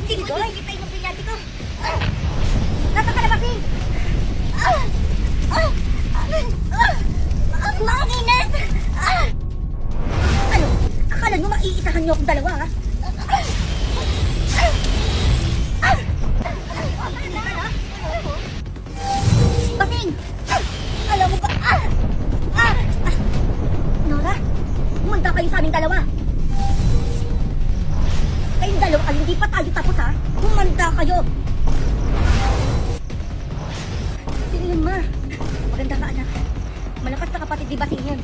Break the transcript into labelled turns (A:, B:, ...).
A: Hindi ko ibibigay yung brilyante ko. Nasa ka na ba, Sing? Ang init! Ano? Akala nyo maiisahan nyo akong dalawa, ha? Basing! Alam mo ba? Nora, umanda kayo sa aming dalawa. Kayong dalawa, hindi pa tayo tapos, ha? Umanda kayo. Sige yun, ma. Maganda ka, anak. Malakas na kapatid, di ba, Sing yun?